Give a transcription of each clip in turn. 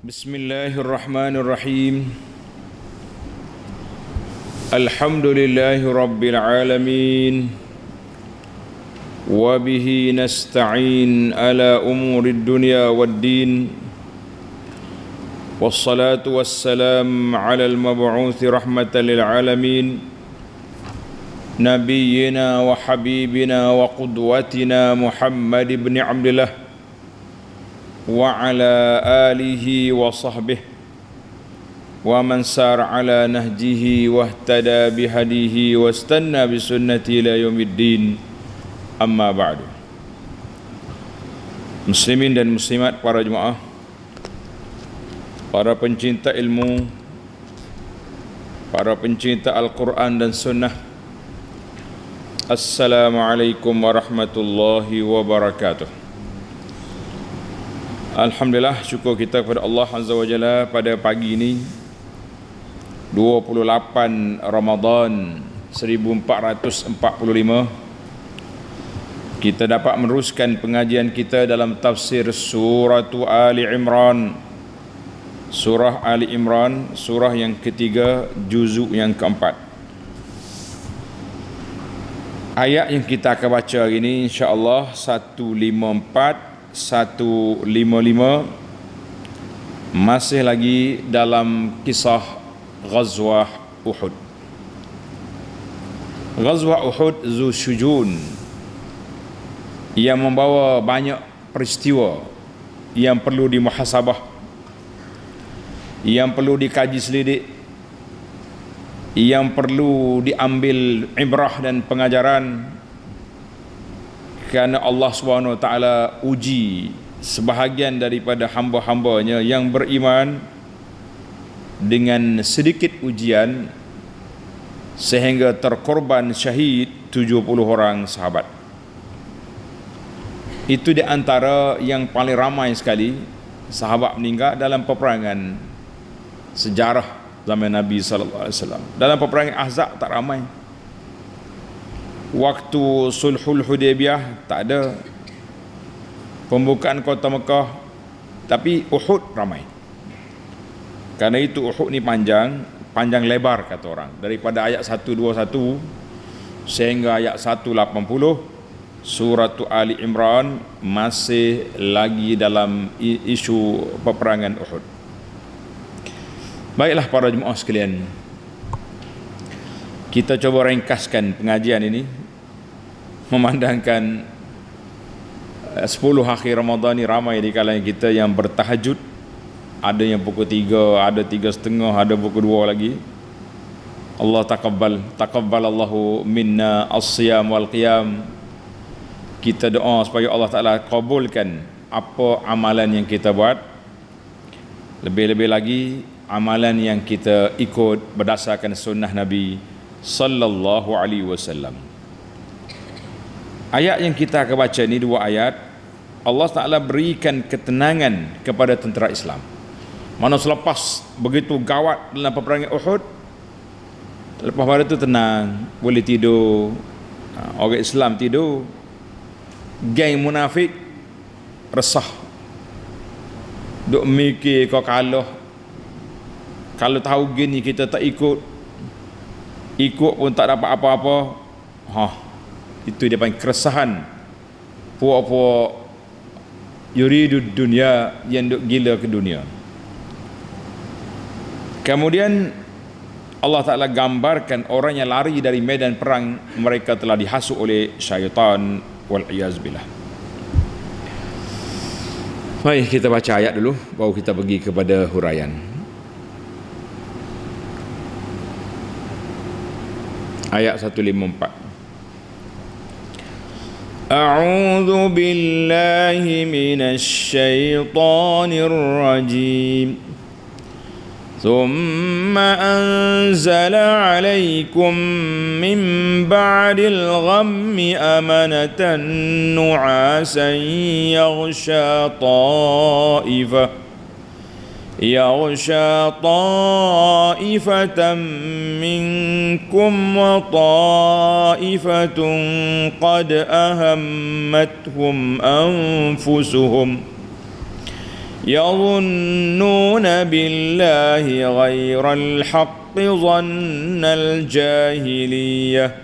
Bismillahirrahmanirrahim. Alhamdulillahi rabbil alamin. Wa bihi nasta'in ala umurid dunya waddin. Wassalatu wassalam ala al-mab'uthi rahmatan lil alamin. Nabiyyina wa habibina wa qudwatina Muhammad ibn Abdullah wa ala alihi wa sahbihi wa man sar ala nahjihi wa ihtada bihadihi wa istanna bisunnati ila yaumiddin. Amma ba'du. Muslimin dan muslimat, para jemaah, para pencinta ilmu, para pencinta Al-Quran dan Sunnah, Assalamualaikum warahmatullahi wabarakatuh. Alhamdulillah, syukur kita kepada Allah Azza wa Jalla pada pagi ini 28 Ramadan 1445 kita dapat meneruskan pengajian kita dalam tafsir surah Ali Imran. Surah Ali Imran, surah yang ketiga, juzuk yang keempat. Ayat yang kita akan baca hari ini insya-Allah 154 155, masih lagi dalam kisah Ghazwah Uhud. Ghazwah Uhud zu syujun, yang membawa banyak peristiwa yang perlu dimuhasabah, yang perlu dikaji selidik, yang perlu diambil ibrah dan pengajaran. Kerana Allah SWT uji sebahagian daripada hamba-hambanya yang beriman dengan sedikit ujian sehingga terkorban syahid 70 orang sahabat. Itu di antara yang paling ramai sekali sahabat meninggal dalam peperangan sejarah zaman Nabi SAW. Dalam peperangan Ahzab tak ramai. Waktu Sulhul Hudaybiyah tak ada, pembukaan kota Mekah, tapi Uhud ramai. Karena itu Uhud ni panjang lebar kata orang, daripada ayat 121 sehingga ayat 180 surah Ali Imran masih lagi dalam isu peperangan Uhud. Baiklah para jemaah sekalian, kita coba ringkaskan pengajian ini, memandangkan 10 akhir Ramadan ni ramai di kalangan kita yang bertahajud. Ada yang pukul 3, ada 3:30, ada pukul 2 lagi. Allah taqabbal Allahu minna as-siyam wal qiyam. Kita doa supaya Allah Ta'ala kabulkan apa amalan yang kita buat, lebih-lebih lagi amalan yang kita ikut berdasarkan sunnah Nabi sallallahu alaihi wasallam. Ayat yang kita akan baca ni, 2 ayat, Allah Ta'ala berikan ketenangan kepada tentera Islam. Mana selepas begitu gawat dalam peperangan Uhud, lepas pada tu tenang, boleh tidur. Orang Islam tidur, geng munafik resah, duk mikir kau kalau tahu gini kita tak ikut pun tak dapat apa-apa. Itu dia panggil keresahan. Puak-puak yuridud dunia, yang duk gila ke dunia. Kemudian Allah Ta'ala gambarkan orang yang lari dari medan perang, mereka telah dihasut oleh syaitan, wal'iyazbillah. Baik, kita baca ayat dulu, baru kita pergi kepada huraian. Ayat 154. A'udzu billahi minasy syaithanir rajim. Thumma anzala 'alaikum min ba'dil ghammi amanatan nu'asan yaghsha طائفة منكم وطائفة قد أهمتهم أنفسهم يظنون بالله غير الحق ظن الجاهلية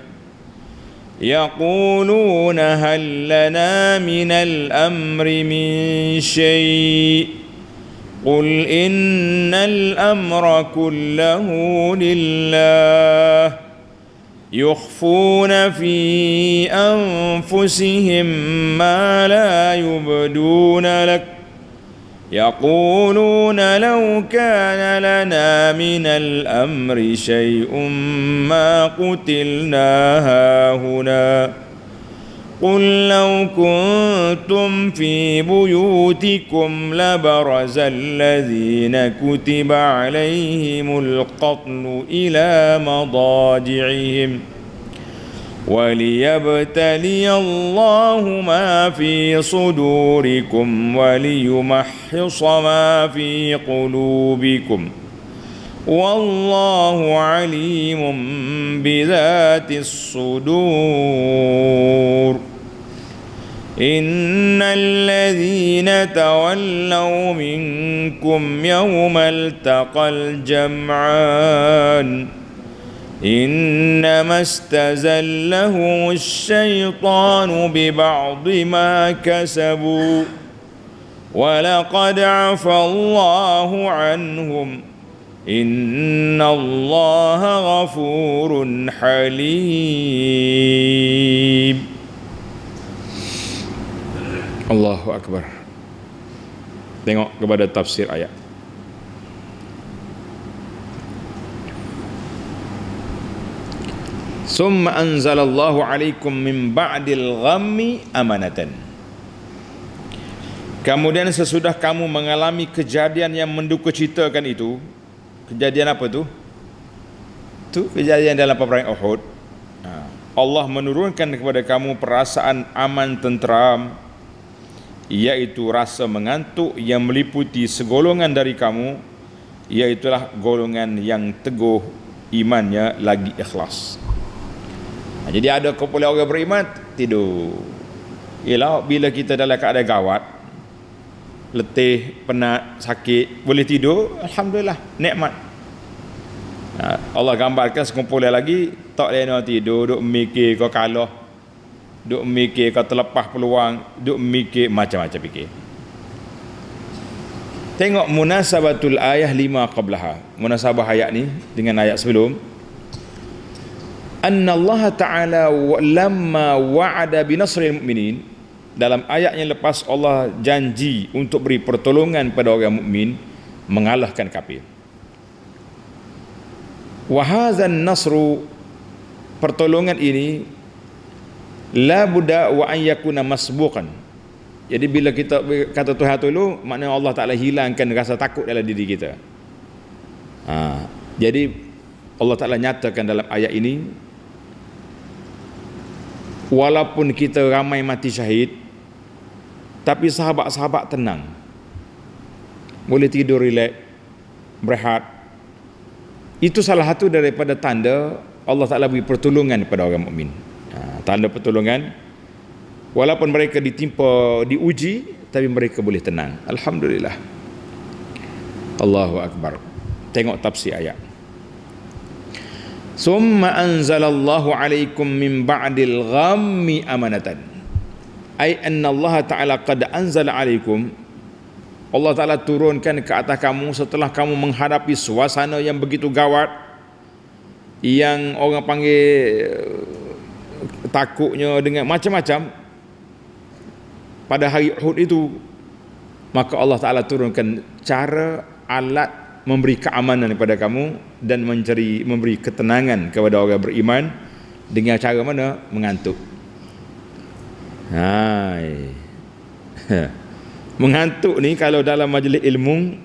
يقولون هل لنا من الأمر من شيء قل إن الأمر كله لله يخفون في أنفسهم ما لا يبدون لك يقولون لو كان لنا من الأمر شيء ما قتلنا هاهنا قل لو كنتم في بيوتكم لبرز الذين كتب عليهم القتل إلى مضاجعهم وليبتلي الله ما في صدوركم وليمحص ما في قلوبكم والله عليم بذات الصدور إن الذين تولوا منكم يوم التقى الجمعان إنما استزلهم الشيطان ببعض ما كسبوا ولقد عفى الله عنهم إن الله غفور حليم. Allahu Akbar. Tengok kepada tafsir ayat. Summa anzalallahu alaikum min ba'dil ghammi amanatan. Kemudian sesudah kamu mengalami kejadian yang mendukacitakan itu, kejadian apa tu? Tu kejadian dalam peperangan Uhud. Allah menurunkan kepada kamu perasaan aman tenteram, iaitu rasa mengantuk yang meliputi segolongan dari kamu, iaitulah golongan yang teguh imannya lagi ikhlas. Jadi ada kumpulan orang beriman tidur. Ialah bila kita dalam keadaan gawat, letih, penat, sakit, boleh tidur, alhamdulillah, nikmat. Allah gambarkan sekumpulan lagi tak lena tidur, duk mikir kau kalah, duk mikir kau terlepas peluang, duk mikir macam-macam fikir. Tengok munasabatul ayah 5 qablaha. Munasabah ayat ni dengan ayat sebelum. Anna Allah Ta'ala lamma wa'ada binasril mu'minin. Dalam ayat yang lepas Allah janji untuk beri pertolongan pada orang mukmin mengalahkan kafir. Wa hadzal nasru, pertolongan ini la budda wa an yakuna masbuqan. Jadi bila kita kata Tuhan tolong, maknanya Allah Ta'ala hilangkan rasa takut dalam diri kita. Jadi Allah Ta'ala nyatakan dalam ayat ini, walaupun kita ramai mati syahid, tapi sahabat-sahabat tenang, boleh tidur relax, berehat. Itu salah satu daripada tanda Allah Ta'ala beri pertolongan kepada orang mukmin. Tanda pertolongan, walaupun mereka ditimpa, diuji, tapi mereka boleh tenang. Alhamdulillah. Allahu Akbar. Tengok tafsir ayat. Summa anzalallahu alaikum min ba'dil ghammi amanatan. Ay anna Allah Ta'ala qad anzala alaikum, Allah Ta'ala turunkan ke atas kamu setelah kamu menghadapi suasana yang begitu gawat, yang orang panggil takutnya dengan macam-macam pada hari Uhud itu, maka Allah Ta'ala turunkan cara, alat memberi keamanan kepada kamu dan memberi ketenangan kepada orang beriman dengan cara mana? Mengantuk. Hai. Mengantuk ni kalau dalam majlis ilmu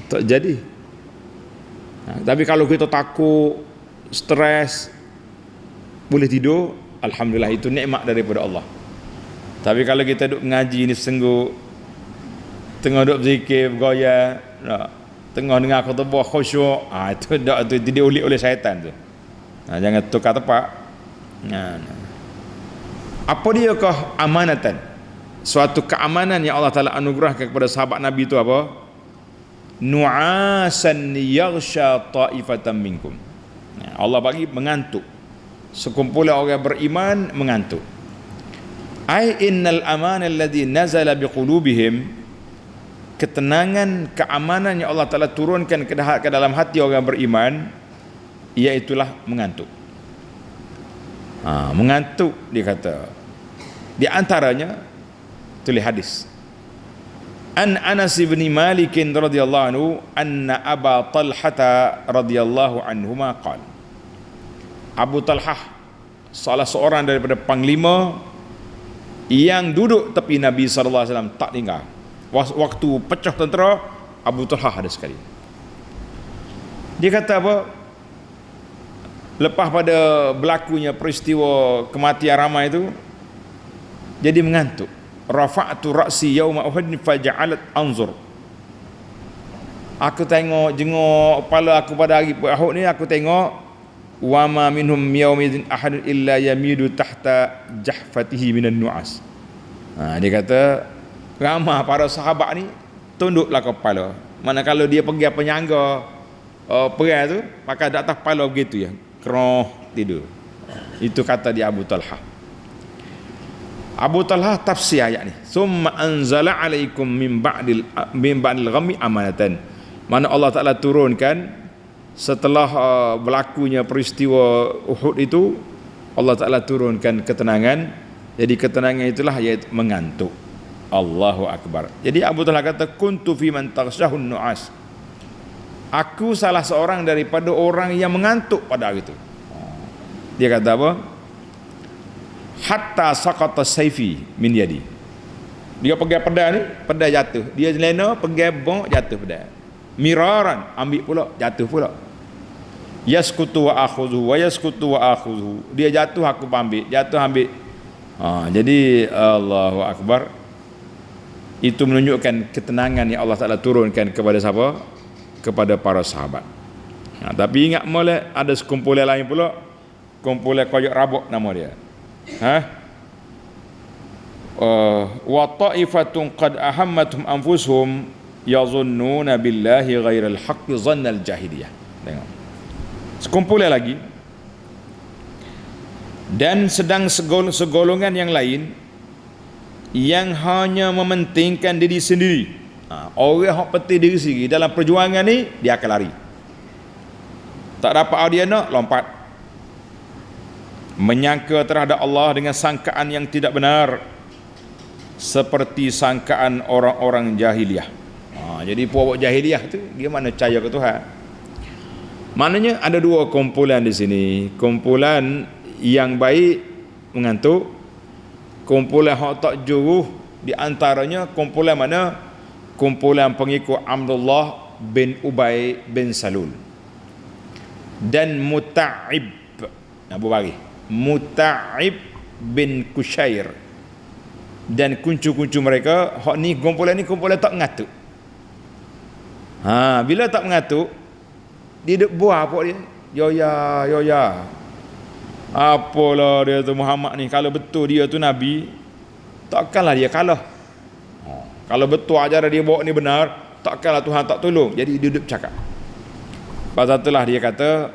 tak jadi. Tapi kalau kita takut, stres, boleh tidur, alhamdulillah, itu nikmat daripada Allah. Tapi kalau kita duduk mengaji ni sengguh, tengah duduk berzikir, bergoyang, tengah dengar khutbah khusyuk, itu dak tu diulik oleh syaitan tu. Jangan tukar tempat. Apa dia kah amanatan? suatu keamanan yang Allah Ta'ala anugerahkan kepada sahabat Nabi itu apa? Nu'asan yaghsha ta'ifatan minkum. Allah bagi mengantuk, sekumpulan orang beriman mengantuk. Ai innal amana alladhi nazala biqulubihim, ketenangan, keamanan yang Allah Ta'ala turunkan ke dalam hati orang beriman, iaitulah mengantuk. Mengantuk, dia kata. Di antaranya tulis hadis an Anas bin Malik radhiyallahu anhu anna Aba Talhah radhiyallahu anhuma qala, Abu Talhah salah seorang daripada panglima yang duduk tepi Nabi sallallahu alaihi wasallam, tak tinggal waktu pecah tentera. Abu Talhah ada sekali, dia kata apa, lepas pada berlakunya peristiwa kematian ramai itu, jadi mengantuk. Rafa'tu ra'si yauma Uhud faja'alat anzur, aku tengok jenguk kepala aku pada hari Uhud ni, aku tengok wa ma minhum yaumin ahad illa yamidu tahta jahfatihi minan nu'as. Dia kata ramai para sahabat ni tunduklah kepala, mana kalau dia pergi penyangga perang tu, maka di atas kepala begitu ya, keroh tidur. Itu kata dia Abu Talhah. Abu Talhah tafsir ayat ni, summa anzala alaikum min ba'dil ghammi amanatan, mana Allah Ta'ala turunkan setelah berlakunya peristiwa Uhud itu, Allah Ta'ala turunkan ketenangan. Jadi ketenangan itulah iaitu mengantuk. Allahu Akbar. Jadi Abu Talhah kata kuntu fi man taghshahun nu'as, aku salah seorang daripada orang yang mengantuk pada hari itu. Dia kata apa? Hatta saqata sayfi min yadi, dia pegang pedang ni, pedang jatuh, dia lena pegang bong, jatuh pedang. Miraran, ambil pula, jatuh pula. Yaskutu wa akhudhu wa yaskutu wa akhudhu, dia jatuh aku ambil, jatuh ambil. Jadi Allahu Akbar. Itu menunjukkan ketenangan yang Allah Ta'ala turunkan kepada siapa? Kepada para sahabat. Tapi ingat molek, ada sekumpulan lain pula, kumpulan koyak rabuk nama dia. Wa ta'ifatun qad ahammatum anfusuhum yazunnuna billahi ghairal haqqi dhannal jahiliyah. Tengok, sekumpulan lagi, dan sedang segolongan yang lain yang hanya mementingkan diri sendiri. Orang yang penting diri sendiri dalam perjuangan ni, dia akan lari. Tak dapat dia nak, lompat. Menyangka terhadap Allah dengan sangkaan yang tidak benar, seperti sangkaan orang-orang jahiliyah. Jadi puak jahiliyah tu, dia mana percaya ke Tuhan. Maknanya ada dua kumpulan di sini. Kumpulan yang baik mengantuk, kumpulan hak tak juruh. Di antaranya kumpulan mana? Kumpulan pengikut Abdullah bin Ubay bin Salul dan Muta'ib Abu Bari, Muta'ib bin Kushair, dan kuncu-kuncu mereka. Hak ni kumpulan tak mengatuk. Bila tak mengatuk, dia duk buah apa dia? Yoya. Apalah dia tu Muhammad ni, kalau betul dia tu Nabi, takkanlah dia kalah. Kalau betul ajaran dia bawa ni benar, takkanlah Tuhan tak tolong. Jadi dia duduk cakap. Pasal itulah dia kata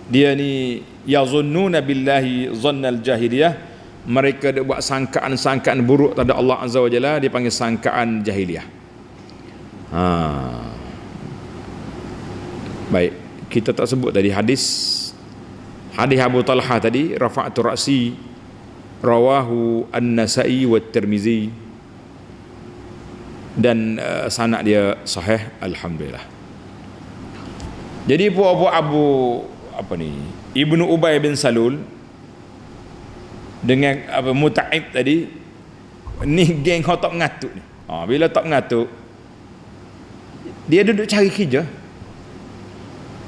dia ni yazunnuna billahi dhannal jahiliyah, mereka dia buat sangkaan-sangkaan buruk terhadap Allah Azza wa Jalla, dia panggil sangkaan jahiliyah. Baik, kita tak sebut tadi hadis Abu Talhah tadi, rafa'tu ra'si, rawahu An-Nasa'i wa Tirmizi, dan sanad dia sahih, alhamdulillah. Jadi puak-puak Ibnu Ubay bin Salul dengan Muta'ib tadi ni, geng hok tak mengatuk ni. Bila tak mengatuk, dia duduk cari kerja,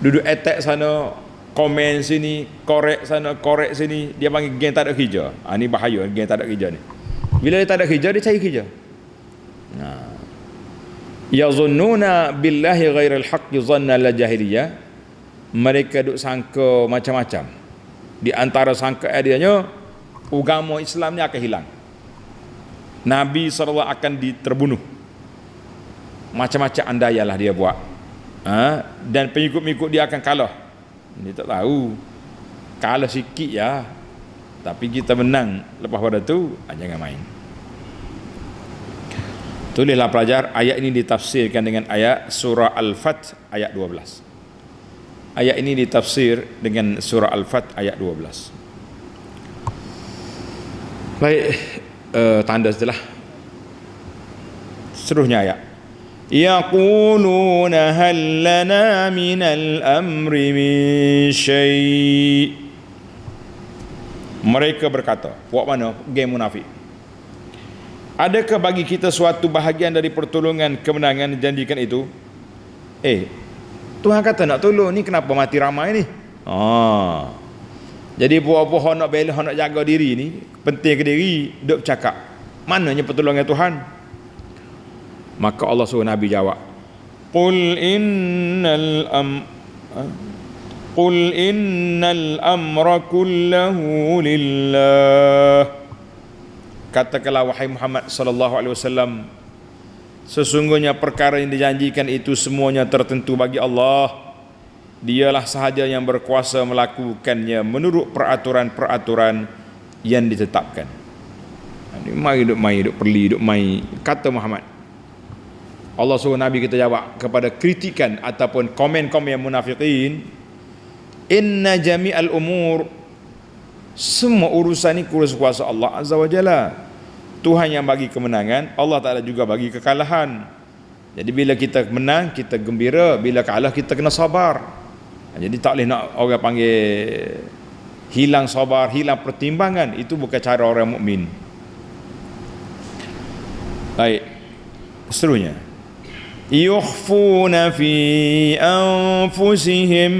duduk attack sana, komen sini, korek sana, korek sini. Dia panggil geng tak ada kerja. Ni bahaya, geng tak ada kerja ni. Bila dia tak ada kerja, dia cari kerja. Yazunnuna billahi ghairal haqqi dhannal jahiliyah, mereka duk sangka macam-macam. Di antara sangka adanya, agama Islam ni akan hilang. Nabi SAW akan terbunuh. Macam-macam andailah dia buat. Dan pengikut-pengikut dia akan kalah. Dia tak tahu. Kalah sikit ya. Tapi kita menang lepas pada tu, jangan main. Tulislah pelajar, ayat ini ditafsirkan dengan ayat surah Al-Fath ayat 12. Ayat ini ditafsir dengan surah Al-Fath ayat 12. Baik, tanda setelah seterusnya ayat. Yaquluna hal lana minal amri min syai'. Mereka berkata, puak mana? Geng munafik. Adakah bagi kita suatu bahagian dari pertolongan kemenangan dijanjikan itu? Tuhan kata nak tolong ni, kenapa mati ramai ni? Jadi puak-puak nak bela, nak jaga diri ni, penting ke diri, duk cakap mananya pertolongan Tuhan? Maka Allah suruh Nabi jawab, Qul innal amra kullahu lillah. Katakanlah wahai Muhammad sallallahu alaihi wasallam, sesungguhnya perkara yang dijanjikan itu semuanya tertentu bagi Allah. Dialah sahaja yang berkuasa melakukannya menurut peraturan-peraturan yang ditetapkan. Mari duk perli, duk mai. Kata Muhammad, Allah suruh Nabi kita jawab kepada kritikan ataupun komen-komen munafikin, inna jami'al umur, semua urusan ini kuasa Allah Azza wa Jalla. Tuhan yang bagi kemenangan, Allah Ta'ala juga bagi kekalahan. Jadi bila kita menang, kita gembira. Bila kalah, kita kena sabar. Jadi tak boleh nak orang panggil hilang sabar, hilang pertimbangan. Itu bukan cara orang mukmin. Baik, seterusnya, yukhfuna fi anfusihim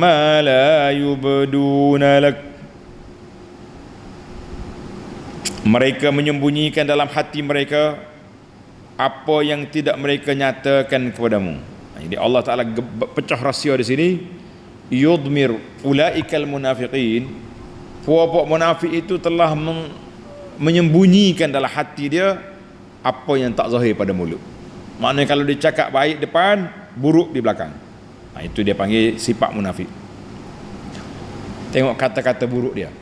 ma la yubduna lak. Mereka menyembunyikan dalam hati mereka apa yang tidak mereka nyatakan kepadamu. Jadi Allah Ta'ala pecah rahsia di sini. Yudmir ulaikal munafiqin, puak-puak munafik itu telah menyembunyikan dalam hati dia apa yang tak zahir pada mulut. Maknanya kalau dia cakap baik depan, buruk di belakang. Itu dia panggil sifat munafik. Tengok kata-kata buruk dia.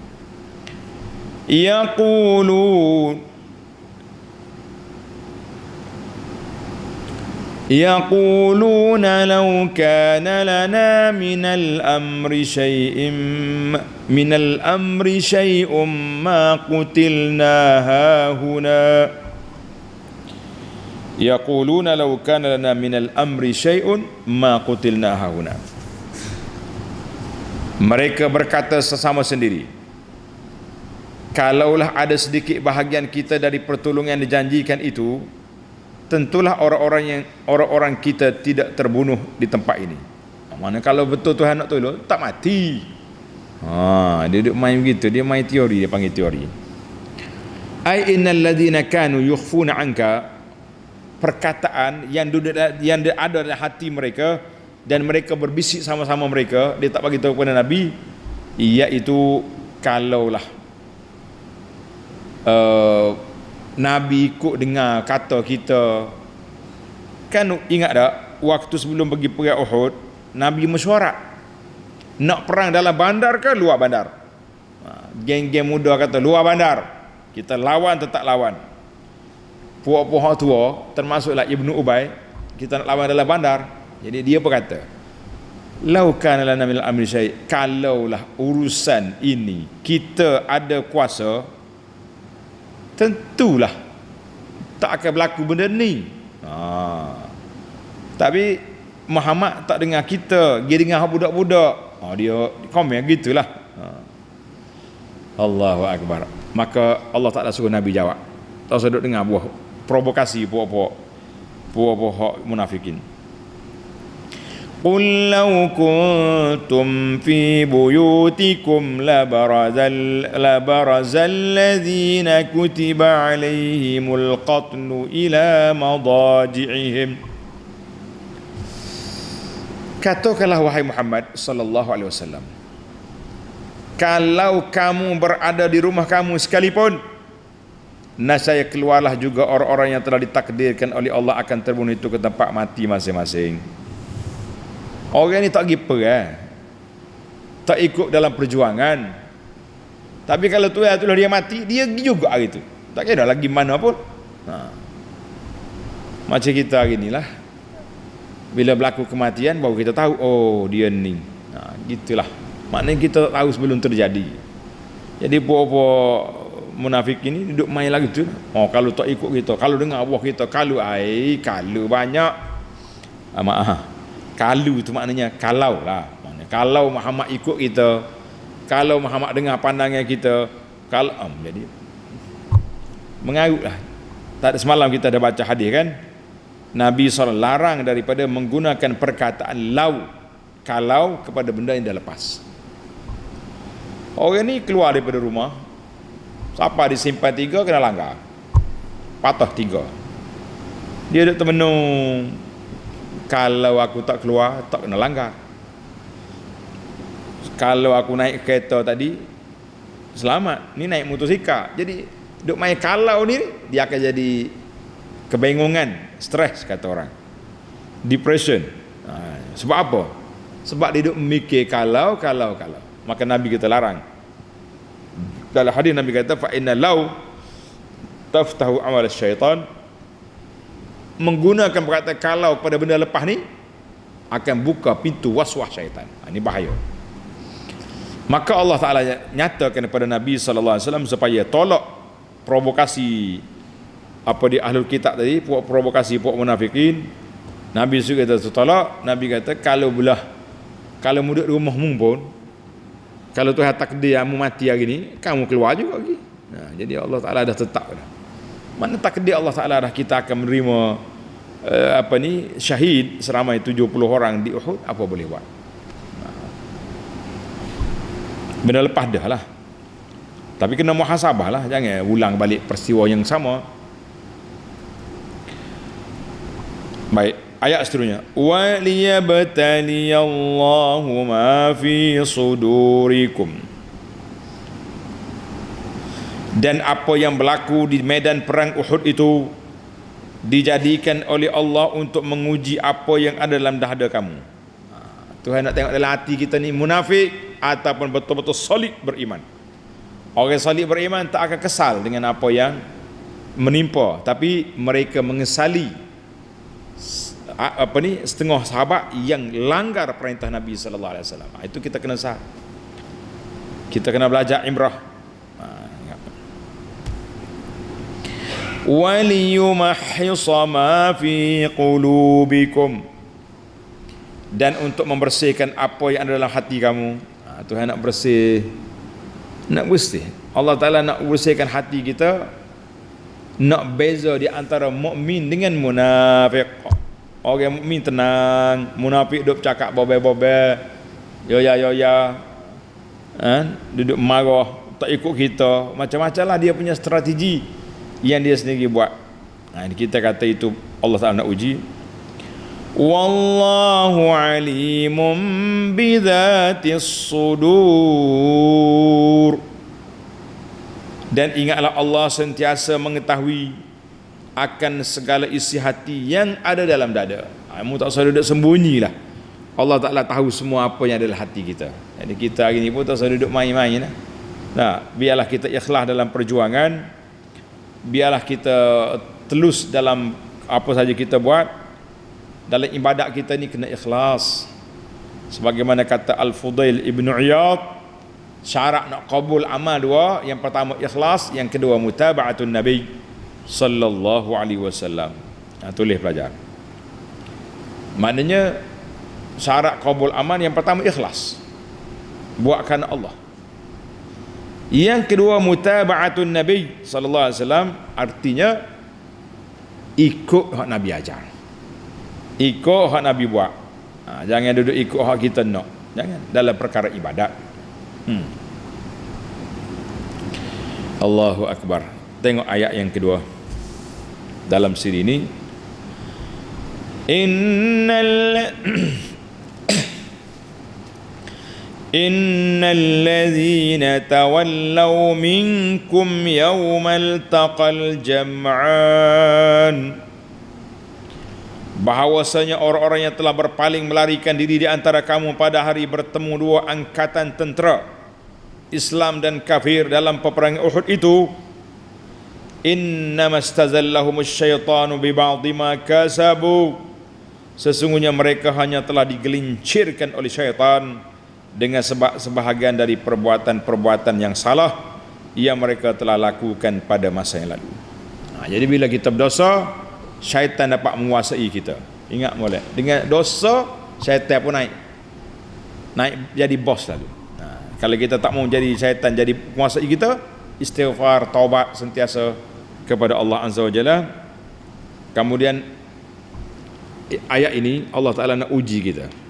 Yaquluna law kana lana minal amri shay'un ma qutilna hahuna. Yaquluna law kana lana minal amri shay'un ma qutilna hahuna. Mereka berkata sesama sendiri, kalaulah ada sedikit bahagian kita dari pertolongan dijanjikan itu, tentulah orang-orang kita tidak terbunuh di tempat ini. Mana kalau betul Tuhan nak tolong, tak mati. Dia duduk main begitu, dia main teori, dia panggil teori. Ai innal ladzina kanu yukhfuna anka, perkataan yang ada dalam hati mereka dan mereka berbisik sama-sama mereka, dia tak bagi tahu kepada Nabi, iaitu kalaulah Nabi ikut dengar kata kita. Kan ingat tak waktu sebelum pergi perang Uhud, Nabi mesyuarat nak perang dalam bandar ke luar bandar. Geng-geng muda kata luar bandar, kita lawan tetap lawan. Puak-puak tua termasuklah Ibnu Ubay, kita nak lawan dalam bandar. Jadi dia berkata, lau kana lana minal amri syai', kalaulah urusan ini kita ada kuasa, tentulah tak akan berlaku benda ni. Tapi Muhammad tak dengar kita, dia dengar budak-budak. Dia komen gitulah. Allahu Akbar. Maka Allah Ta'ala suruh Nabi jawab. Tak usah duduk dengar buah provokasi puak-puak munafikin. Qul law kuntum fi buyutikum labarazal ladzina kutiba alaihimul qatlu ila madaji'ihim. Katakanlah wahai Muhammad sallallahu alaihi wasallam, kalau kamu berada di rumah kamu sekalipun, nascaya keluarlah juga orang-orang yang telah ditakdirkan oleh Allah akan terbunuh itu ke tempat mati masing-masing. Orang ni tak pergi perang, tak ikut dalam perjuangan, tapi kalau Tuhan itulah dia mati, dia pergi juga hari tu, tak kira lagi mana pun. Macam kita hari ni lah, bila berlaku kematian baru kita tahu, oh dia ni. Gitulah, maknanya kita tahu sebelum terjadi. Jadi puak-puak munafik ini duduk main lagi tu. Oh, kalau tak ikut kita, kalau dengar Allah kita, kalau banyak. Kalau tu maknanya kalau lah. Maknanya kalau Muhammad ikut kita, kalau Muhammad dengar pandangan kita, kalau jadi mengarut lah. Tak ada, semalam kita dah baca hadis kan, Nabi SAW larang daripada menggunakan perkataan lau, kalau kepada benda yang dah lepas. Orang ni keluar daripada rumah, siapa disimpan 3 kena langgar, patah 3. Dia duduk termenung, kalau aku tak keluar tak kena langgar. Kalau aku naik kereta tadi selamat, ni naik motosikal. Jadi duk main kalau ni dia akan jadi kebingungan, stres kata orang, depression. Sebab apa? Sebab dia duk memikir kalau. Maka Nabi kita larang. Dalam hadis Nabi kata, fa inna law taftahu amal syaitan, menggunakan perkataan kalau pada benda lepas ni akan buka pintu waswas syaitan. Ini bahaya. Maka Allah Ta'ala nyatakan kepada Nabi SAW supaya tolak provokasi apa di ahlul kitab tadi, provokasi puak munafikin. Nabi juga kata tolak. Nabi kata kalau duduk di rumahmu pun, kalau Tuhan takdir kamu mati hari ni, kamu keluar juga lagi. Jadi Allah Ta'ala dah tetap dah. Mana takdir Allah Ta'ala dah, kita akan menerima syahid seramai 70 orang di Uhud, apa boleh buat. Benda lepas dah lah, tapi kena muhasabah lah, jangan ulang balik peristiwa yang sama. Baik, ayat seterusnya, wa liyabtaliyallahu ma fi sudurikum, dan apa yang berlaku di medan perang Uhud itu dijadikan oleh Allah untuk menguji apa yang ada dalam dada kamu. Tuhan nak tengok dalam hati kita ni munafik ataupun betul-betul solid beriman. Orang solid beriman tak akan kesal dengan apa yang menimpa, tapi mereka mengesali setengah sahabat yang langgar perintah Nabi sallallahu alaihi wasallam. Itu kita kena sah. Kita kena belajar imrah. Waliyumahhisa ma fi qulubikum, dan untuk membersihkan apa yang ada dalam hati kamu. Tuhan nak bersih. Allah Ta'ala nak bersihkan hati kita, nak beza di antara mukmin dengan munafik. Orang mukmin tenang, munafik duduk cakap bobe-bobe, yoya, duduk marah, tak ikut kita, macam-macam lah dia punya strategi yang dia sendiri buat. Kita kata itu Allah Ta'ala nak uji. Wallahu alimun bidhatis sudur, dan ingatlah Allah sentiasa mengetahui akan segala isi hati yang ada dalam dada. Kamu tak usah duduk sembunyi lah, Allah Ta'ala tahu semua apa yang ada dalam hati kita. Jadi kita hari ni pun tak usah duduk main-main lah. Biarlah kita ikhlas dalam perjuangan, biarlah kita telus dalam apa saja kita buat. Dalam ibadat kita ni kena ikhlas. Sebagaimana kata Al-Fudail Ibn Iyad, syarat nak kabul amal 2, yang pertama ikhlas, yang kedua mutaba'atun Nabi sallallahu alaihi wasallam. Tulis pelajar. Maknanya syarat kabul amal yang pertama ikhlas, buat kerana Allah. Yang kedua mutaba'atun Nabi sallallahu alaihi wasallam, artinya ikut hak Nabi ajar, ikut hak Nabi buat. Jangan duduk ikut hak kita nak. Jangan dalam perkara ibadat. Allahu Akbar. Tengok ayat yang kedua dalam siri ini. Innal ladzina tawallaw minkum yawmal taqal jam'an, bahawasanya orang-orang yang telah berpaling melarikan diri di antara kamu pada hari bertemu dua angkatan tentera Islam dan kafir dalam peperangan Uhud itu, innamastazallahumush syaitanu bi ba'dhi ma kasabu, sesungguhnya mereka hanya telah digelincirkan oleh syaitan dengan sebahagian dari perbuatan-perbuatan yang salah yang mereka telah lakukan pada masa yang lalu. Jadi bila kita berdosa, syaitan dapat menguasai kita. Ingat molek, dengan dosa syaitan pun naik jadi bos lalu. Kalau kita tak mau jadi syaitan jadi menguasai kita, istighfar, taubat sentiasa kepada Allah Azza wa Jalla. Kemudian ayat ini Allah Ta'ala nak uji kita.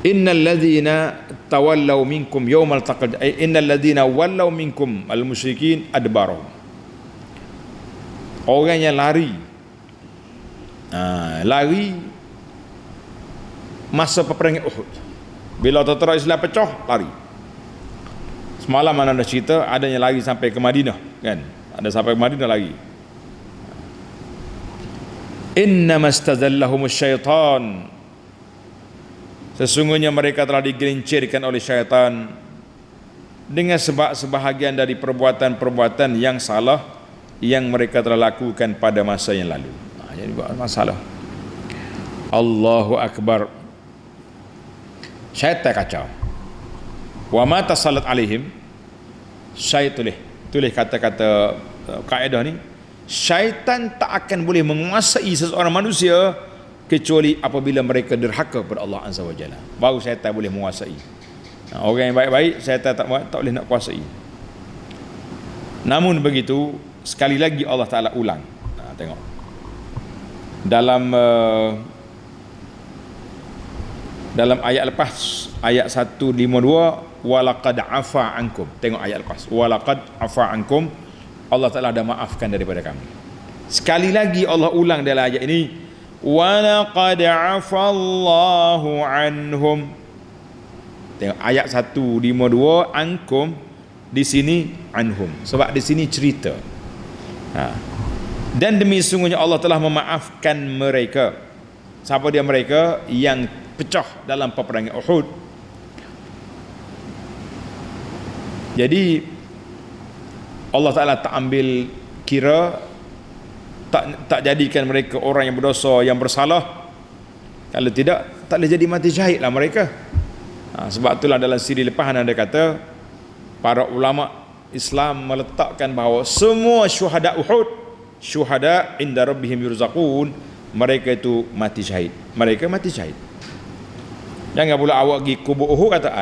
Innal ladzina tawallaw minkum yawmal taqal, innal ladzina wallaw minkum al musyrikin adbaru, orang yang lari masa peperangan Uhud, bila tentera Islam pecah, lari. Semalam mana ada cerita adanya lari sampai ke Madinah, kan? Ada sampai ke Madinah lagi. Innamastazallahumush syaitan, sesungguhnya mereka telah digelincirkan oleh syaitan dengan sebahagian dari perbuatan-perbuatan yang salah yang mereka telah lakukan pada masa yang lalu. Jadi buat masalah. Allahu Akbar. Syaitan kacau. Wa ma tasallat alaihim, syaitan tulis kata-kata kaedah ni, syaitan tak akan boleh menguasai seseorang manusia kecuali apabila mereka derhaka kepada Allah Azza wa Jalla, baru syaitan boleh menguasai. Orang yang baik-baik syaitan tak boleh nak kuasai. Namun begitu, sekali lagi Allah Ta'ala ulang. Tengok dalam ayat lepas, ayat 152, walaqad afa ankum. Tengok ayat lepas, walaqad afa ankum, Allah Ta'ala dah maafkan daripada kamu. Sekali lagi Allah ulang dalam ayat ini, walaqad afallahu anhum. Tengok ayat 152, ankum, di sini anhum, sebab di sini cerita. Dan demi sungguhnya Allah telah memaafkan mereka. Siapa dia mereka? Yang pecah dalam peperangan Uhud. Jadi Allah Ta'ala tak ambil kira, tak jadikan mereka orang yang berdosa, yang bersalah. Kalau tidak, tak boleh jadi mati syahid lah mereka. Sebab itulah dalam siri lepas ada kata, para ulama Islam meletakkan bahawa semua syuhada Uhud, syuhada inda rabbihim yurzaqun, mereka itu mati syahid. Mereka mati syahid. Jangan pula awak pergi kubur Uhud kata,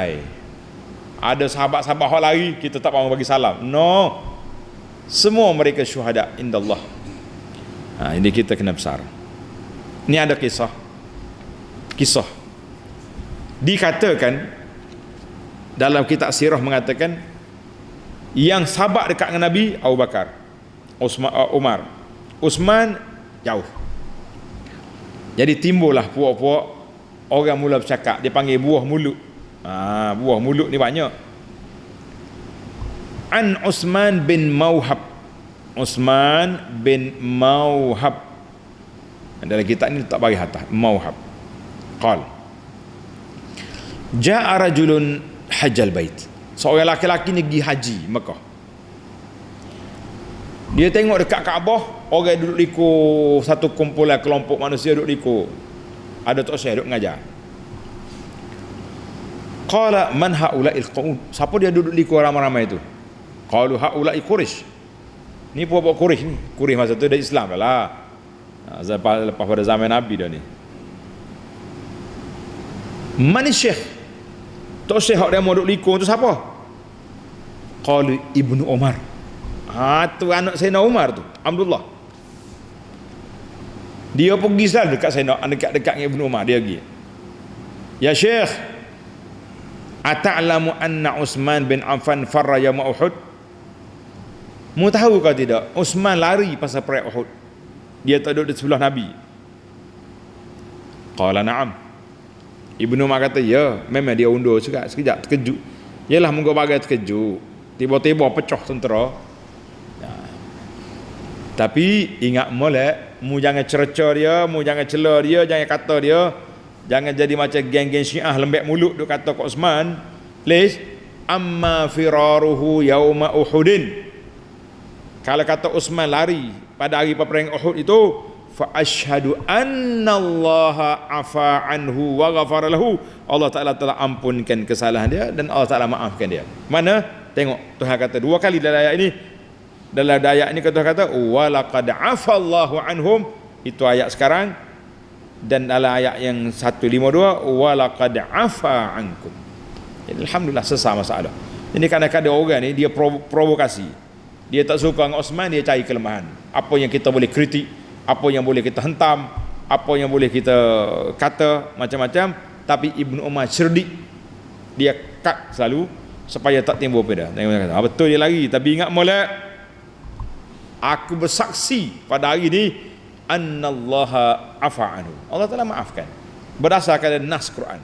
ada sahabat-sahabat yang lari, kita tak mahu bagi salam. No, semua mereka syuhada inda Allah. Ini kita kena besar. Ini ada kisah dikatakan dalam kitab sirah, mengatakan yang sahabat dekat dengan Nabi Abu Bakar, Umar, Uthman jauh. Jadi timbullah puak-puak, orang mula bercakap, dia panggil buah mulut. Buah mulut ni banyak. An Uthman bin Mauhab, Uthman bin Mauhab, dalam kitab ni tak bagi hatah, Mauhab. Qal ja'a rajulun hajjal bait, seorang lelaki ni pergi haji Mekah. Dia tengok dekat Kaabah, orang duduk liku, satu kumpulan kelompok manusia duduk liku, ada tok syekh duduk mengajar. Qala man haula'il qaum, siapa dia duduk liku ramai-ramai itu? Qalu haula'i Quraisy, ni puak-puak Quraisy ni. Quraisy masa tu dah Islam dah lah, lepas pada zaman Nabi dah ni. Man syekh, tok syekh hak dia mau duduk liku tu siapa? Qalu Ibnu Umar. Tu anak Sayyidina Umar tu, Abdullah. Dia pergi selalu dekat Sayyidina, dekat dengan Ibnu Umar. Dia pergi, ya Syekh, ata'lamu anna Uthman bin Affan farra yawm Uhud? Mu tahu kau tidak, Uthman lari pasal perang Uhud, dia tak duduk di sebelah Nabi. Qala na'am. Ibnu Umar kata, ya, memang dia undur juga sekejap terkejut. Yalah muka bagai terkejut. Tiba-tiba pecah tentera. Tapi ingat molek, mu jangan cerca dia, mu jangan cela dia, jangan kata dia, jangan jadi macam geng-geng Syiah lembek mulut duk kata kat Osman. Please, amma firaruhu yauma Uhudin. Kalau kata Osman lari pada hari peperangan Uhud itu, fa asyhadu annallaha afa anhu wa ghafara lahu. Allah Taala telah ampunkan kesalahan dia dan Allah Taala maafkan dia. Mana? Tengok Tuhan kata dua kali dalam ayat ini. Dalam ayat ini kata walaqad afallahu anhum, itu ayat sekarang, dan dalam ayat yang 152 walaqad afa ankum. Jadi alhamdulillah selesai masalah. Ini kadang-kadang orang ni dia provokasi. Dia tak suka dengan Osman, dia cari kelemahan. Apa yang kita boleh kritik, apa yang boleh kita hentam, apa yang boleh kita kata macam-macam, tapi Ibnu Umar cerdik. Dia cut selalu supaya tak timbul beda. Betul dia lari, tapi ingat molek, aku bersaksi pada hari ini annallaha afa anhu. Allah Taala maafkan berdasarkan nas Quran.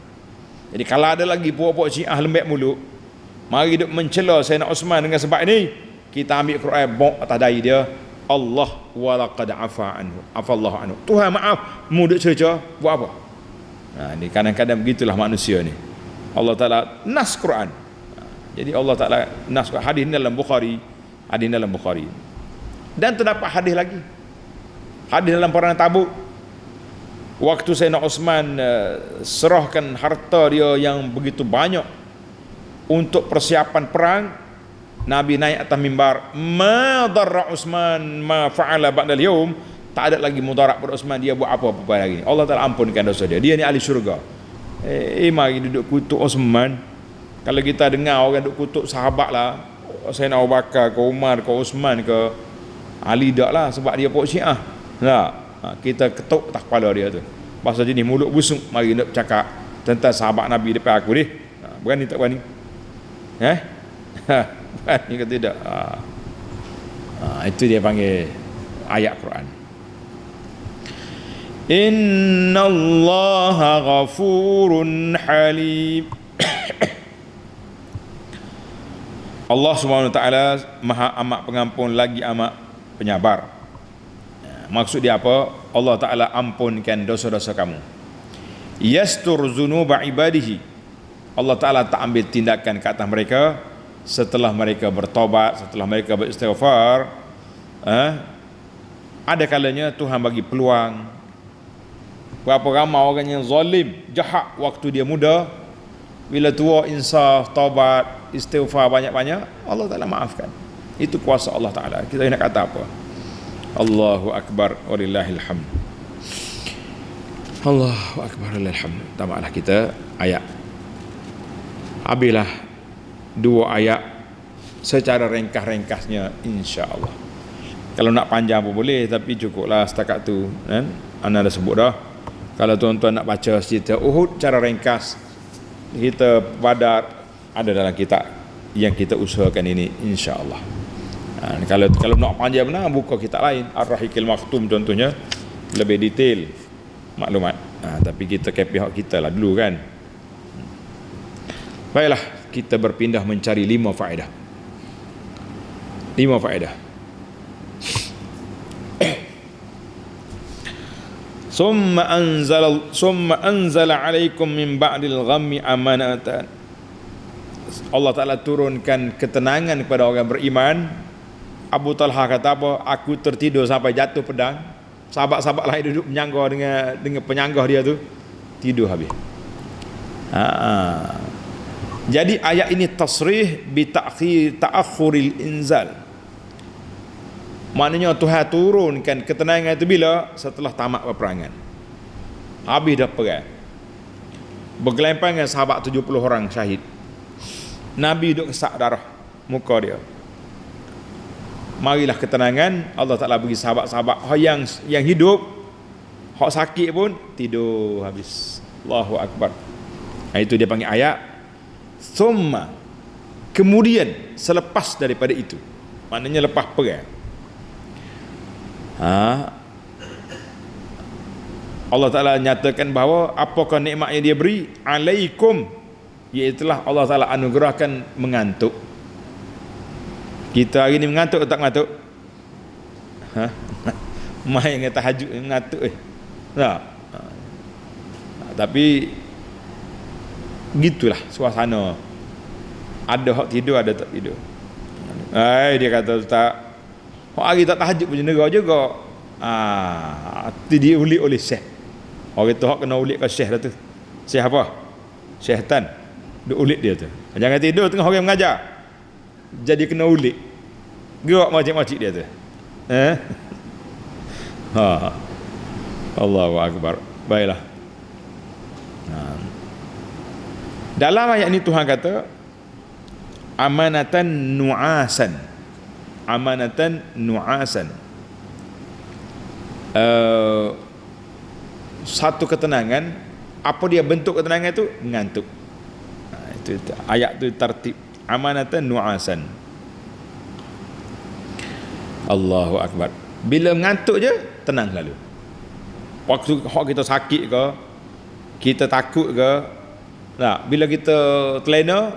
Jadi kalau ada lagi puak-puak Syiah lembek mulut, mari duk mencela Sayyidina Osman dengan sebab ini, kita ambil Quran bok atas dahi dia, Allah walaqad afa anhu, afallahu anhu. Tuhan maaf, mu duk cerca buat apa? Ni kadang-kadang begitulah manusia ni. Allah Taala nas Quran. Jadi Allah Taala nas Quran. Hadis dalam Bukhari, hadis dalam Bukhari. Dan terdapat hadis lagi, hadis dalam perang Tabuk, waktu Sayyidina Osman serahkan harta dia yang begitu banyak untuk persiapan perang, Nabi naik atas mimbar, ma darra Osman ma fa'ala ba'dal yaum, tak ada lagi mudarat pada Osman, dia buat apa-apa lagi. Allah Taala ampunkan dosa dia, dia ni ahli syurga. Mari duduk kutuk Osman. Kalau kita dengar orang duduk kutuk sahabat lah, Sayyidina Abu Bakar ke Umar ke Osman ke Ali, tak lah, sebab dia pok Syiah. Kita ketuk tak kepala dia tu. Bahasa jenis mulut busuk, mari nak cakap tentang sahabat Nabi depan aku ni. Berani tak berani? Berani ke tidak? Itu dia panggil ayat Quran. Innallaha ghafurun halim. Allah Subhanahu wa taala Maha amat pengampun lagi amat penyabar. Maksud dia apa? Allah Ta'ala ampunkan dosa-dosa kamu. Yastur zunuba ibadihi. Allah Ta'ala tak ambil tindakan ke atas mereka setelah mereka bertobat, setelah mereka beristighfar. Ada kalanya Tuhan bagi peluang. Berapa ramai orang yang zalim, jahat waktu dia muda, bila tua insaf, taubat, istighfar banyak-banyak, Allah Ta'ala maafkan. Itu kuasa Allah Ta'ala. Kita nak kata apa? Allahu Akbar walillahil hamd. Allahu Akbar walillahil hamd. Tamatlah kita ayat. Habislah dua ayat secara ringkas-ringkasnya, insya-Allah. Kalau nak panjang pun boleh, tapi cukuplah setakat tu kan. Ana dah sebut dah. Kalau tuan-tuan nak baca cerita Uhud cara ringkas, kita Badar ada dalam kitab yang kita usahakan ini, insya-Allah. Kalau nak panjang benar, buka kitab lain, Ar-Rahiqil Maktum contohnya, lebih detail maklumat. Tapi kita ke pihak kita lah dulu kan. Baiklah, kita berpindah mencari 5 faedah. 5 faedah. Summa anzala alaikum min ba'dil ghammi amanatan. Allah Ta'ala turunkan ketenangan kepada orang beriman. Abu Talha kata apa? Aku tertidur sampai jatuh pedang. Sahabat-sahabat lain duduk menyangga dengan penyanggah dia tu, tidur habis. Jadi ayat ini tasrih bi ta'akhuril inzal. Maknanya Tuhan turunkan ketenangan itu bila? Setelah tamat peperangan, habis dah perang, bergelimpangan sahabat 70 orang syahid. Nabi duduk kesak darah muka dia. Marilah ketenangan. Allah Ta'ala bagi sahabat-sahabat yang hidup, hak sakit pun tidur habis. Allahu Akbar. Itu dia panggil ayat summa, kemudian, selepas daripada itu, maknanya lepas perang. Allah Ta'ala nyatakan bahawa apakah nikmat yang dia beri alaikum, iaitulah Allah Ta'ala anugerahkan mengantuk. Kita hari ni mengantuk atau tak mengantuk? Main dengan tahajud mengantuk tak? Tapi gitulah suasana. Ada hak tidur, ada tak tidur. Dia kata tak, hak hari tak tahajud pun jenera juga. Itu dia ulik oleh syekh. Orang tu hak kena ulik ke syekh dah tu. Syekh apa? Syaitan. Dia ulik dia tu. Jangan tidur tengah orang mengajar. Jadi kena ulik. Gerak macam-macam dia tu. Allahu akbar. Baiklah. Dalam ayat ini Tuhan kata amanatan nu'asan. Amanatan nu'asan. Satu ketenangan. Apa dia bentuk ketenangan itu? Mengantuk. Itu ayat tu tertib. Amanatan nu'asan. Allahu akbar. Bila mengantuk je tenang lalu. Waktu kita sakit ke, kita takut ke, nah, bila kita terlena,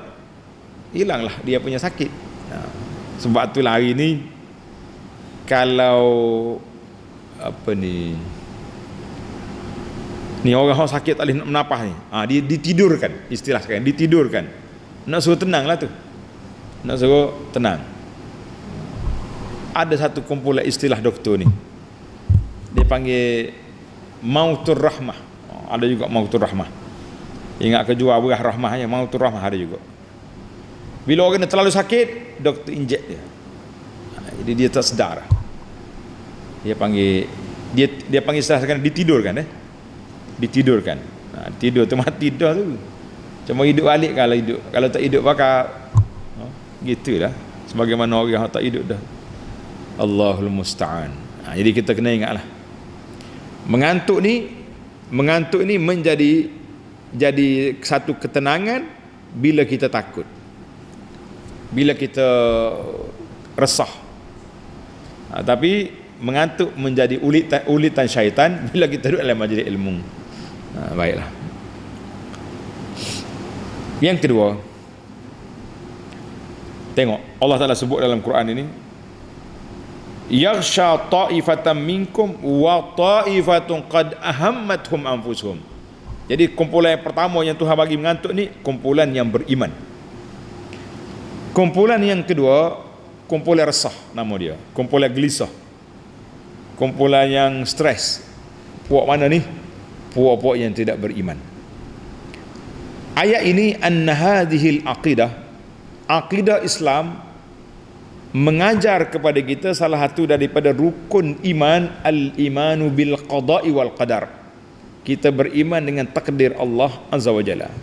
hilanglah dia punya sakit. Sebab itulah hari ni kalau ni orang sakit tak boleh nak menapah ni, dia ditidurkan, istilah sekarang ditidurkan. Nak suruh tenang lah tu. Nak suruh tenang. Ada satu kumpulan istilah doktor ni, dia panggil mautur rahmah. Ada juga mautur rahmah. Ingat kejual buah rahmahnya, mautur rahmah ada juga. Bila orang terlalu sakit, doktor injek dia. Jadi dia tak sedar. Dia panggil istilah sekarang ditidurkan. Ditidurkan. Tidur tu mati dah tu. Cuma hidup balik kalau hidup. Kalau tak hidup bakal gitulah. Sebagaimana orang yang tak hidup dah. Allahul musta'an. Jadi kita kena ingatlah. Mengantuk ni jadi satu ketenangan bila kita takut. Bila kita resah. Tapi mengantuk menjadi ulitan syaitan bila kita duduk dalam majlis ilmu. Baiklah. Yang kedua, tengok Allah Ta'ala sebut dalam Quran ini, yaghsha ta'ifatan minkum wa ta'ifatun qad ahammathum anfusuhum. Jadi kumpulan yang pertama yang Tuhan bagi mengantuk ni kumpulan yang beriman. Kumpulan yang kedua kumpulan resah, nama dia kumpulan gelisah, kumpulan yang stres. Puak mana ni? Puak-puak yang tidak beriman. Ayat ini anna hadhil aqidah Islam mengajar kepada kita salah satu daripada rukun iman, al-imanu bil qada'i wal qadar. Kita beriman dengan takdir Allah Azza wa Jalla.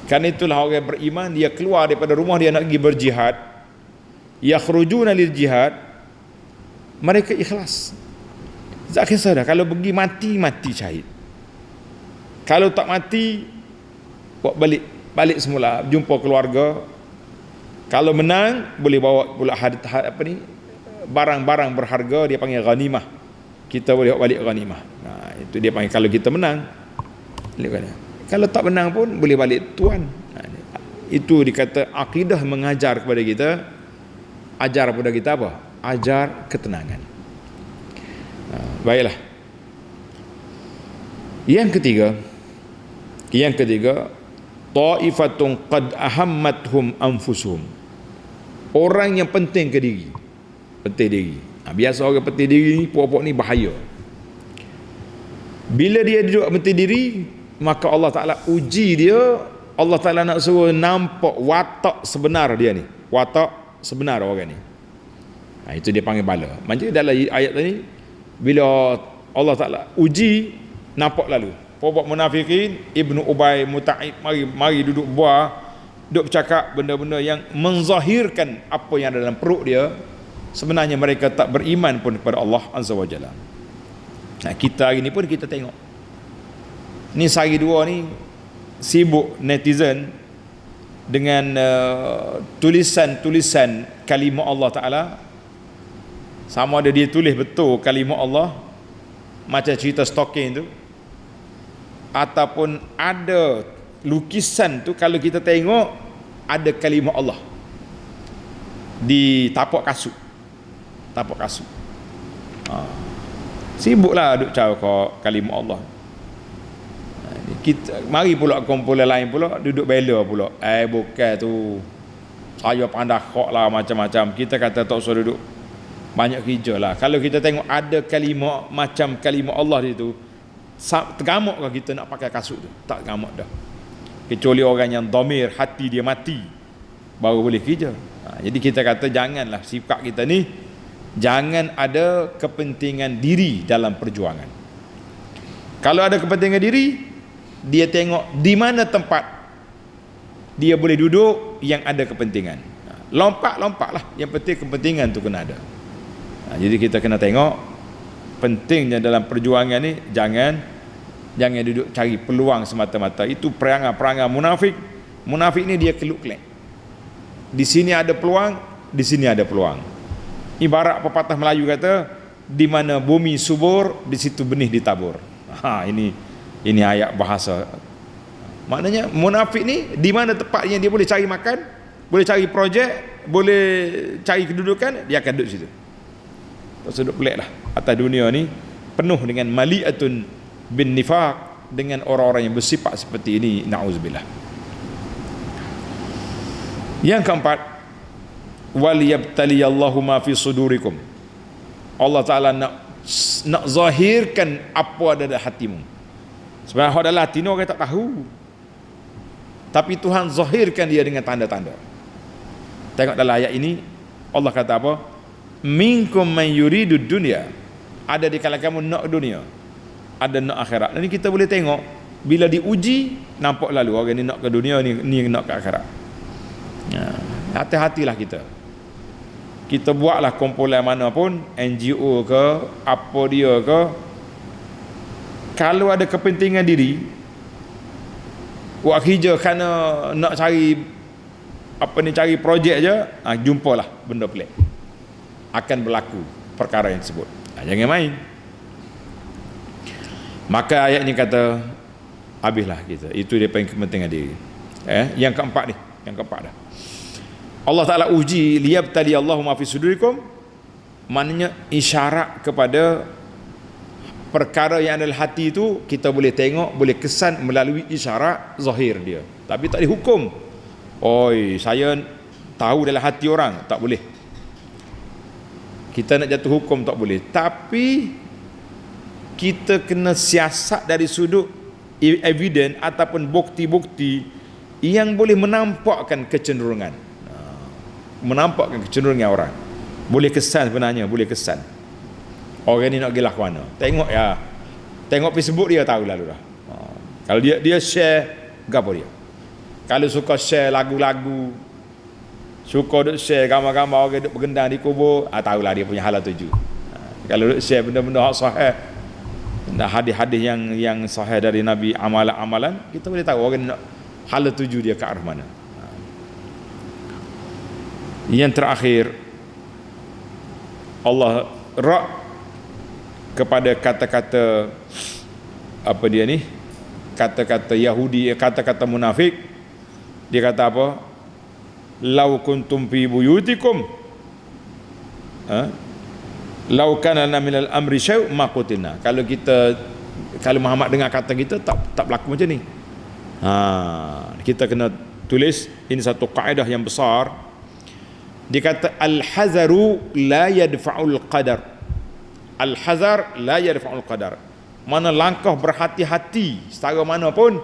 Karena itulah orang yang beriman, dia keluar daripada rumah dia nak pergi berjihad, yakhrujuna lil jihad, mereka ikhlas. Tak kisah dah, kalau pergi mati syahid. Kalau tak mati, buat balik semula, jumpa keluarga. Kalau menang, boleh bawa pula barang-barang berharga, dia panggil ghanimah. Kita boleh bawa balik ghanimah. Itu dia panggil kalau kita menang. Kalau tak menang pun boleh balik tuan. Itu dikata akidah mengajar kepada kita. Ajar kepada kita apa? Ajar ketenangan. Baiklah. Yang ketiga, ta'ifatun qad ahammathum anfusuhum. Orang yang penting ke diri. Penting diri. Biasa orang penting diri ni, puak-puak ni bahaya. Bila dia duduk penting diri, maka Allah Ta'ala uji dia. Allah Ta'ala nak suruh nampak watak sebenar dia ni. Watak sebenar orang ni. Itu dia panggil bala. Macam dalam ayat tadi, bila Allah Ta'ala uji, nampak lalu. Puak-puak munafikin, Ibnu Ubay, Muta'ib, mari duduk buah, duduk bercakap benda-benda yang menzahirkan apa yang ada dalam perut dia. Sebenarnya mereka tak beriman pun kepada Allah Azza wa Jalla. Kita hari ni pun kita tengok. Ni sehari dua ni sibuk netizen dengan tulisan-tulisan kalimah Allah Ta'ala. Sama ada dia tulis betul kalimah Allah, macam cerita stalking tu, ataupun ada lukisan tu, kalau kita tengok ada kalimah Allah di tapak kasut. Sibuklah duk cari kalimah Allah. Kita mari pula kumpulan lain pula duduk bela pula. Bukan tu, saya pandai kok lah macam-macam. Kita kata tak usah duduk banyak kerja lah. Kalau kita tengok ada kalimah macam kalimah Allah itu, tergamuk ke kita nak pakai kasut tu? Tak tergamuk dah. Kecuali orang yang dhamir, hati dia mati, baru boleh kerja. Jadi kita kata janganlah sifat kita ni, jangan ada kepentingan diri dalam perjuangan. Kalau ada kepentingan diri, dia tengok di mana tempat dia boleh duduk yang ada kepentingan. Lompat-lompatlah, yang penting kepentingan tu kena ada. Jadi kita kena tengok pentingnya dalam perjuangan ni, jangan duduk cari peluang semata-mata. Itu perangai-perangai munafik. Munafik ni dia keluk-kelek. Di sini ada peluang, di sini ada peluang. Ibarat pepatah Melayu kata, di mana bumi subur, di situ benih ditabur. Ini ayat bahasa. Maknanya munafik ni di mana tempatnya dia boleh cari makan, boleh cari projek, boleh cari kedudukan, dia akan duduk situ. Tak sedut pelik lah. Atas dunia ni penuh dengan mali'atun bin nifaq, dengan orang-orang yang bersifat seperti ini, na'udzubillah. Yang keempat, wal yabtaliyallahu ma fi sudurikum. Allah Ta'ala nak zahirkan apa ada dalam hatimu. Sebenarnya dalam hati ni orang tak tahu, tapi Tuhan zahirkan dia dengan tanda-tanda. Tengok dalam ayat ini Allah kata apa? Minkum man yuridud dunya. Ada di kalangan kamu nak dunia, ada nak akhirat. Dan kita boleh tengok bila diuji, nampak lalu orang ni nak ke dunia, ni nak ke akhirat. Hati-hatilah kita. Kita buatlah kumpulan mana pun, NGO ke apa dia ke, kalau ada kepentingan diri, buat kerja kerana nak cari cari projek je, jumpalah benda pelik, akan berlaku perkara yang tersebut. Jangan main. Maka ayat ni kata habislah kita. Itu dia paling kepentingan diri. Yang keempat dah. Allah Ta'ala uji liyabtali Allahu ma fi sudurikum, maknanya isyarat kepada perkara yang ada dalam hati itu. Kita boleh tengok, boleh kesan melalui isyarat zahir dia, tapi tak dihukum. Saya tahu dalam hati orang, tak boleh. Kita nak jatuh hukum tak boleh. Tapi kita kena siasat dari sudut evidence ataupun bukti-bukti yang boleh menampakkan kecenderungan orang. Boleh kesan sebenarnya, boleh kesan orang ni nak pergi lah ke mana. Tengok Facebook dia tahu lalu dah. Kalau dia share gapo dia. Kalau suka share lagu-lagu, suka duk share gambar-gambar orang duk bergendang di kubur, tahulah dia punya hala tuju. Kalau duk share benda-benda hak sahih, hadis-hadis yang sahih dari Nabi, amalan-amalan, kita boleh tahu orang nak hala tuju dia ke arah mana. Yang terakhir, Allah rak kepada kata-kata apa dia ni, kata-kata Yahudi, kata-kata munafik. Dia kata apa? Lau kuntum fi buyutikum, lau kana lana minal amri syai' ma qutilna. Kalau Muhammad dengar kata kita, tak berlaku macam ni. Kita kena tulis, ini satu kaedah yang besar. Dia kata al-hazaru la yadfa'ul qadar. Al-hazar la yadfa'ul qadar. Mana langkah berhati-hati secara mana pun,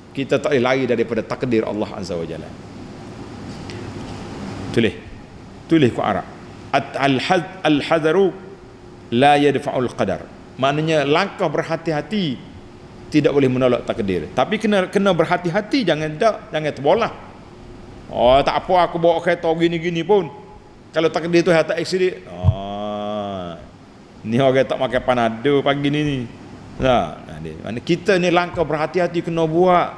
kita tak boleh lari daripada takdir Allah Azza wa Jalla. Tulis ku Arab. Al-hazaru la yadfa'ul qadar. Maknanya langkah berhati-hati tidak boleh menolak takdir. Tapi kena berhati-hati, jangan terbolah. Tak apa aku bawa kereta gini-gini pun, kalau takdir tu tak accident, ni orang tak makan panado pagi ni. Kita ni langkah berhati-hati kena buat,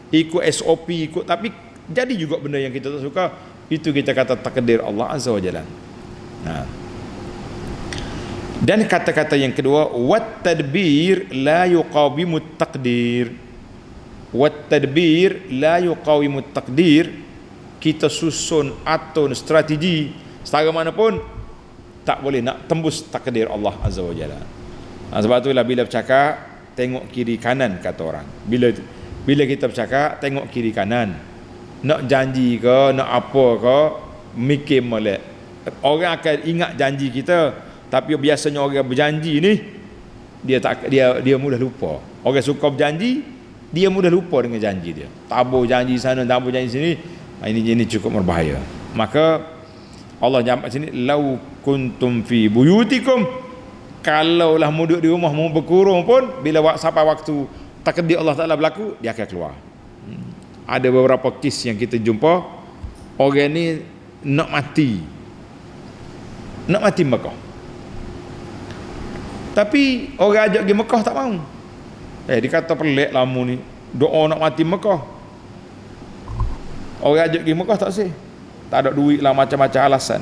ikut SOP, tapi jadi juga benda yang kita tak suka. Itu kita kata takdir Allah Azza wa Jalla. Dan kata-kata yang kedua, wat tadbir la yuqawimu taqdir. Wat tadbir la yuqawimu taqdir, kita susun atur strategi setara mana pun tak boleh nak tembus takdir Allah Azza wa Jalla. Sebab itulah bila bercakap tengok kiri kanan, kata orang. Bila kita bercakap tengok kiri kanan. Nak janji ke, nak apa ke, mikir molek. Orang akan ingat janji kita, tapi biasanya orang berjanji ni dia mudah lupa. Orang suka berjanji, dia mudah lupa dengan janji dia. Tabur janji sana, tabur janji sini. Ini cukup berbahaya. Maka Allah jawab sini, lau kuntum fi buyutikum, kalaulah duduk di rumah mau berkurung pun, bila sampai waktu takdir Allah Ta'ala berlaku, dia akan keluar. Ada beberapa kes yang kita jumpa, orang ni nak mati Mekah, tapi orang ajak pergi Mekah tak mau. Dia kata pelik lama ni doa nak mati Mekah, orang ajak pergi Mekah tak sih, tak ada duit lah, macam-macam alasan.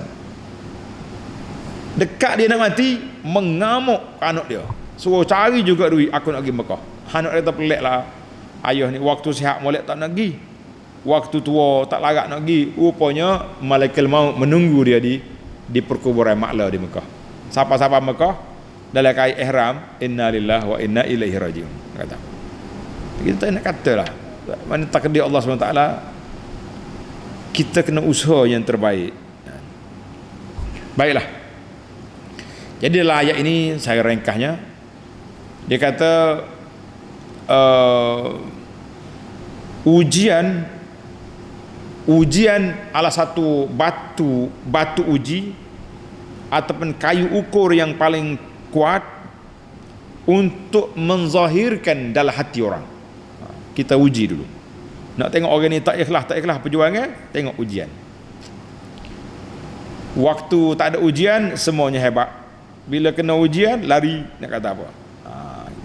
Dekat dia nak mati, mengamuk anak dia, suruh cari juga duit, aku nak pergi Mekah. Anak dia terpelik lah, ayah ni waktu sihat molek tak nak pergi, waktu tua tak larat nak pergi. Rupanya malaikat maut menunggu dia di perkuburan maklah di Mekah. Siapa-siapa Mekah dalam kait ihram, inna lillahi wa inna ilaihi rajiun, kata. Kita tak nak kata lah, mana takdir Allah SWT, kita kena usaha yang terbaik. Baiklah, jadi dalam ayat ini saya ringkasnya, dia kata ujian adalah satu batu uji ataupun kayu ukur yang paling kuat untuk menzahirkan dalam hati orang. Kita uji dulu. Nak tengok orang ni tak ikhlas perjuangan, tengok ujian. Waktu tak ada ujian, semuanya hebat. Bila kena ujian, lari, nak kata apa?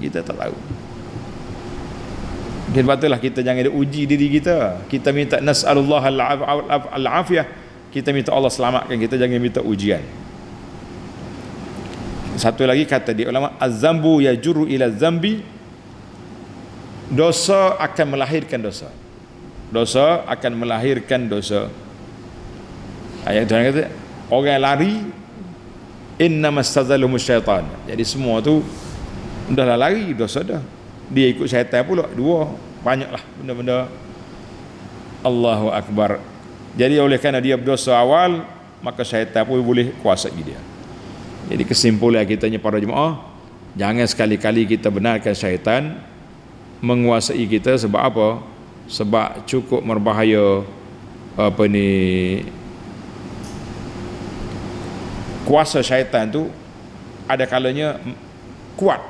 Kita tak tahu. Sebab itulah kita jangan ada uji diri kita. Kita minta nas'alullah al-afiyah, kita minta Allah selamatkan kita, jangan minta ujian. Satu lagi kata di ulama, az-zambu yajurru ila zambi, dosa akan melahirkan dosa. Dosa akan melahirkan dosa. Ayat Tuhan kata, orang lari, innamastazallumu syaitan. Jadi semua tu dah lari, dosa dah. Dia ikut syaitan pula, dua, banyaklah benda-benda. Allahu Akbar. Jadi oleh kerana dia berdosa awal, maka syaitan pun boleh kuasai dia. Jadi kesimpulan kitanya para jemaah, jangan sekali-kali kita benarkan syaitan menguasai kita. Sebab apa? Sebab cukup berbahaya kuasa syaitan tu ada kalanya kuat,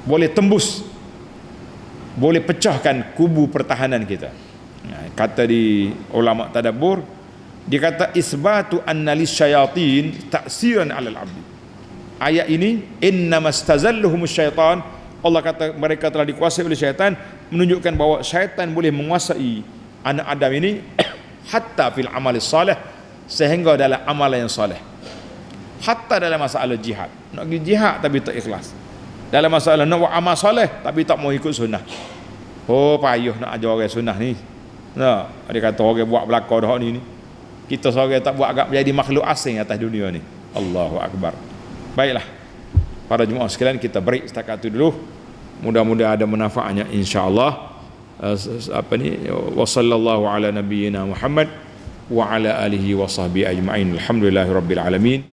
boleh tembus, boleh pecahkan kubu pertahanan kita. Kata di ulama tadabbur, dia kata isbatu annalis syayatin ta'siran 'alal 'abdi. Ayat ini innamastazalluhumus syaitan, Allah kata mereka telah dikuasai oleh syaitan, menunjukkan bahawa syaitan boleh menguasai anak Adam ini hatta fil amalis salih, sehingga dalam amalan yang salih. Hatta dalam masalah jihad, nak pergi jihad tapi tak ikhlas. Dalam masalah nak buat amal soleh tapi tak mau ikut sunnah. Oh, payuh nak ajar orang sunnah ni. Nah, dia kata orang buat belaka dah ni. Kita seorang tak buat agak menjadi makhluk asing atas dunia ni. Allahu Akbar. Baiklah, para jemaah sekalian, kita break setakat itu dulu. Mudah-mudahan ada manfaatnya insya-Allah. Wa sallallahu ala nabiyyina Muhammad wa ala alihi wa sahbihi ajma'in. Alhamdulillahirabbil alamin.